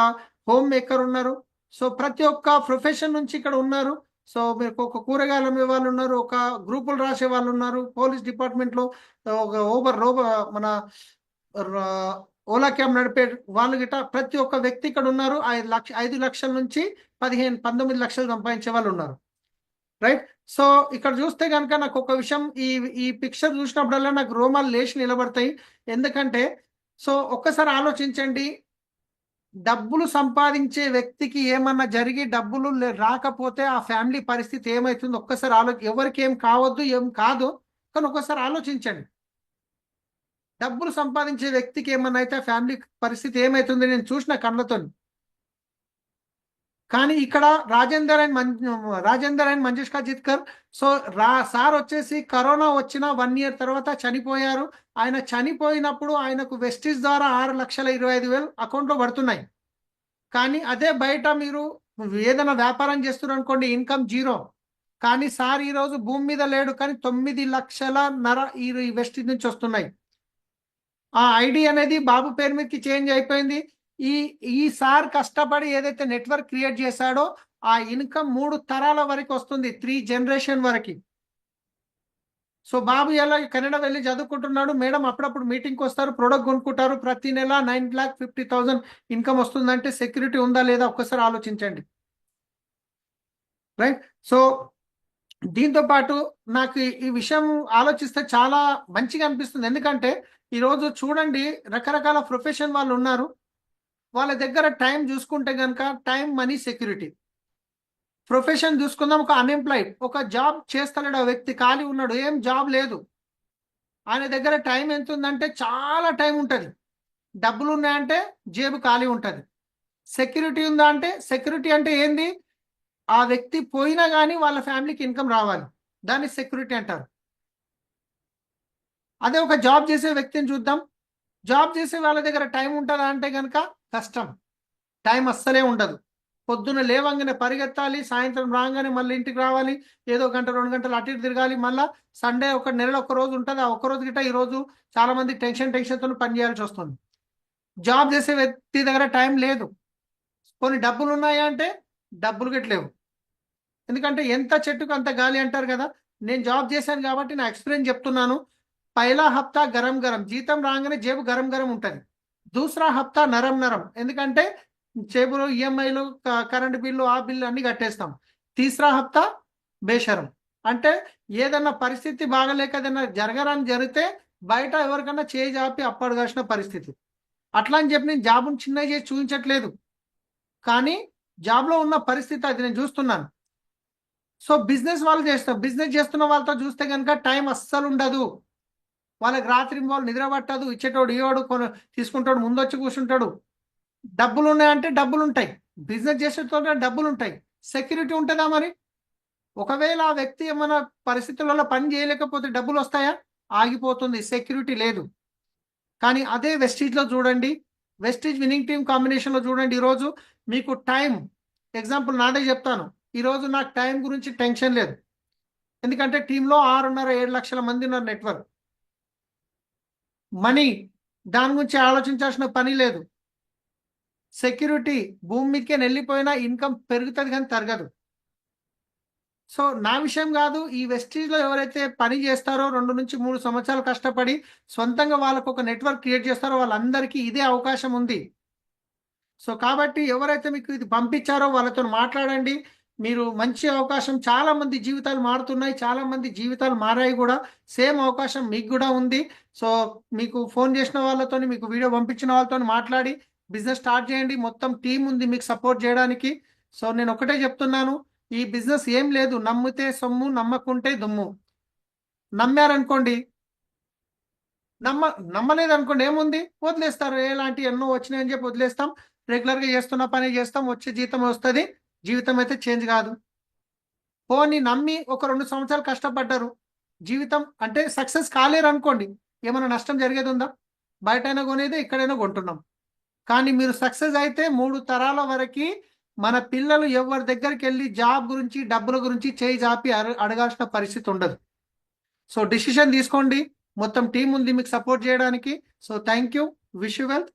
హోమ్ మేకర్ ఉన్నారు. సో ప్రతి ఒక్క ప్రొఫెషన్ నుంచి ఇక్కడ ఉన్నారు. సో మీకు ఒక కూరగాయలు అమ్మే వాళ్ళు ఉన్నారు, ఒక గ్రూపులు రాసే వాళ్ళు ఉన్నారు, పోలీస్ డిపార్ట్మెంట్లో ఒక మన ఓలా క్యాబ్ నడిపే వాళ్ళు గిట ప్రతి ఒక్క వ్యక్తి ఇక్కడ ఉన్నారు. 5 లక్షల నుంచి 19 లక్షలు సంపాదించే వాళ్ళు ఉన్నారు. రైట్. సో ఇక్కడ చూస్తే కనుక నాకు ఒక విషయం, ఈ పిక్చర్ చూసినప్పుడల్లా నాకు రోమాలు లేచి నిలబడతాయి. ఎందుకంటే సో ఒక్కసారి ఆలోచించండి, డబ్బులు సంపాదించే వ్యక్తికి ఏమన్నా జరిగి డబ్బులు రాకపోతే ఆ ఫ్యామిలీ పరిస్థితి ఏమవుతుంది ఒక్కసారి ఎవరికి ఏం కావద్దు, ఏం కాదు, కానీ ఒక్కసారి ఆలోచించండి. డబ్బులు సంపాదించే వ్యక్తికి ఏమన్నా అయితే ఫ్యామిలీ పరిస్థితి ఏమవుతుంది నేను చూసిన కళ్ళతో. కానీ ఇక్కడ Rajender and Manjesh Jitkar. So sir వచ్చేసి కరోనా వచ్చిన 1 year తర్వాత చనిపోయారు. ఆయన చనిపోయినప్పుడు ఆయనకు వెస్టీజ్ ద్వారా 6,25,000 అకౌంట్లో పడుతున్నాయి. కానీ అదే బయట మీరు ఏదైనా వ్యాపారం చేస్తున్నారు అనుకోండి, ఇన్కమ్ 0. కానీ సార్ ఈరోజు భూమి మీద లేడు, కానీ 9,00,000 ఈ వెస్టీజ్ నుంచి వస్తున్నాయి. ఆ ఐడి అనేది బాబు పేరు మీదకి చేంజ్ అయిపోయింది. ఈ సార్ కష్టపడి ఏదైతే నెట్వర్క్ క్రియేట్ చేశాడో ఆ ఇన్కమ్ 3 తరాల వరకు వస్తుంది, 3 generation వరకు. సో బాబు ఎలా కెనడా వెళ్ళి చదువుకుంటున్నాడు, మేడం అప్పుడప్పుడు మీటింగ్కి వస్తారు, ప్రొడక్ట్ కొనుక్కుంటారు, ప్రతి నెల 9,50,000 ఇన్కమ్ వస్తుందంటే సెక్యూరిటీ ఉందా లేదా ఒక్కసారి ఆలోచించండి. రైట్. సో దీంతో పాటు నాకు ఈ విషయం ఆలోచిస్తే చాలా మంచిగా అనిపిస్తుంది. ఎందుకంటే ఈరోజు చూడండి, రకరకాల ప్రొఫెషన్ వాళ్ళు ఉన్నారు, వాళ్ళ దగ్గర టైం చూసుకుంటే కనుక టైం, మనీ, సెక్యూరిటీ. ప్రొఫెషన్ చూసుకుందాం, ఒక అన్ఎంప్లాయిడ్, ఒక జాబ్ చేస్తలేడు ఆ వ్యక్తి, ఖాళీ ఉన్నాడు, ఏం జాబ్ లేదు, ఆయన దగ్గర టైం ఎంత ఉందంటే చాలా టైం ఉంటుంది. డబ్బులు ఉన్నాయంటే జేబు ఖాళీ ఉంటుంది. సెక్యూరిటీ ఉందా అంటే, సెక్యూరిటీ అంటే ఏంది, ఆ వ్యక్తి పోయినా కానీ వాళ్ళ ఫ్యామిలీకి ఇన్కమ్ రావాలి, దాన్ని సెక్యూరిటీ అంటారు. అదే ఒక జాబ్ చేసే వ్యక్తిని చూద్దాం, జాబ్ చేసే వాళ్ళ దగ్గర టైం ఉంటుందా అంటే కనుక కష్టం. టైం అస్సలే ఉండదు. పొద్దున్న లేవంగానే పరిగెత్తాలి, సాయంత్రం రాగానే మళ్ళీ ఇంటికి రావాలి, ఏదో గంట 2 గంటలు అటు ఇటు తిరగాలి. మళ్ళీ సండే ఒక నెలలో ఒక రోజు ఉంటుంది, ఆ ఒక్క రోజు గిట్ట ఈ రోజు చాలా మంది టెన్షన్తో పని చేయాల్సి వస్తుంది. జాబ్ చేసే వ్యక్తి దగ్గర టైం లేదు. కొన్ని డబ్బులు ఉన్నాయా అంటే డబ్బులు గిట్లేవు. ఎందుకంటే ఎంత చెట్టుకు అంత గాలి అంటారు కదా. నేను జాబ్ చేశాను కాబట్టి నా ఎక్స్పీరియన్స్ చెప్తున్నాను. పైలా హప్తా గరం గరం, జీతం రాగానే జేబు గరం గరం ఉంటుంది. దూసరా హప్తా నరం నరం, ఎందుకంటే జేబులో ఈఎంఐలు, కరెంట్ బిల్లు, ఆ బిల్లు అన్ని కట్టేస్తాం. తీసరా హప్తా బేషరం, అంటే ఏదన్నా పరిస్థితి బాగలేక ఏదన్నా జరగరాని జరిగితే బయట ఎవరికన్నా చేయి జాపి అప్పడగాల్సిన పరిస్థితి. అట్లా అని చెప్పి నేను జాబ్ని చిన్న చేసి చూపించట్లేదు, కానీ జాబ్లో ఉన్న పరిస్థితి అది నేను చూస్తున్నాను. సో బిజినెస్ వాళ్ళు చేస్తాం, బిజినెస్ చేస్తున్న వాళ్ళతో చూస్తే కనుక టైం అస్సలు ఉండదు. వాళ్ళకి రాత్రి వాళ్ళు నిద్ర పట్టదు, ఇచ్చేటోడు ఇవ్వడు, తీసుకుంటాడు, ముందు వచ్చి కూర్చుంటాడు. డబ్బులు ఉన్నాయంటే డబ్బులు ఉంటాయి, బిజినెస్ చేసేటోడు డబ్బులు ఉంటాయి, సెక్యూరిటీ ఉంటుందా మరి? ఒకవేళ ఆ వ్యక్తి ఏమైనా పరిస్థితులలో పని చేయలేకపోతే డబ్బులు వస్తాయా? ఆగిపోతుంది, సెక్యూరిటీ లేదు. కానీ అదే వెస్టీజ్లో చూడండి, వెస్టీజ్ విన్నింగ్ టీమ్ కాంబినేషన్లో చూడండి. ఈరోజు మీకు టైం, ఎగ్జాంపుల్ నాదే చెప్తాను, ఈరోజు నాకు టైం గురించి టెన్షన్ లేదు. ఎందుకంటే టీంలో 6.5-7 లక్షల మంది ఉన్నారు నెట్వర్క్. మనీ, దాని గురించి ఆలోచించాల్సిన పని లేదు. సెక్యూరిటీ, భూమి మీదకే వెళ్ళిపోయినా ఇన్కమ్ పెరుగుతుంది కానీ తరగదు. సో నా విషయం కాదు, ఈ వెస్టీజ్లో ఎవరైతే పని చేస్తారో 2 నుంచి 3 సంవత్సరాలు కష్టపడి సొంతంగా వాళ్ళకు ఒక నెట్వర్క్ క్రియేట్ చేస్తారో వాళ్ళందరికీ ఇదే అవకాశం ఉంది. సో కాబట్టి ఎవరైతే మీకు ఇది పంపించారో వాళ్ళతో మాట్లాడండి. మీరు మంచి అవకాశం, చాలా మంది జీవితాలు మారుతున్నాయి, చాలా మంది జీవితాలు మారాయి కూడా. సేమ్ అవకాశం మీకు కూడా ఉంది. సో మీకు ఫోన్ చేసిన వాళ్ళతో, మీకు వీడియో పంపించిన వాళ్ళతో మాట్లాడి బిజినెస్ స్టార్ట్ చేయండి. మొత్తం టీం ఉంది మీకు సపోర్ట్ చేయడానికి. సో నేను ఒకటే చెప్తున్నాను, ఈ బిజినెస్ ఏం లేదు, నమ్మితే సొమ్ము, నమ్మకుంటే దుమ్ము. నమ్మారనుకోండి, నమ్మలేదు అనుకోండి, ఏముంది, వదిలేస్తారు. ఎలాంటి ఎన్నో వచ్చినాయని చెప్పి వదిలేస్తాం. రెగ్యులర్గా చేస్తున్న పని చేస్తాం, వచ్చే జీతం వస్తుంది, జీవితం అయితే చేంజ్ కాదు. పోనీ నమ్మి ఒక 2 సంవత్సరాలు కష్టపడ్డారు, జీవితం అంటే సక్సెస్ కాలేరు అనుకోండి, ఏమైనా నష్టం జరిగేది ఉందా? బయటైనా కొనేది, ఇక్కడైనా కొంటున్నాం. కానీ మీరు సక్సెస్ అయితే 3 తరాల వరకు మన పిల్లలు ఎవరి దగ్గరికి వెళ్ళి జాబ్ గురించి, డబ్బుల గురించి చేయి జాపి అడగాల్సిన పరిస్థితి ఉండదు. సో డిసిషన్ తీసుకోండి, మొత్తం టీం ఉంది మీకు సపోర్ట్ చేయడానికి. So thank you, wish you wealth.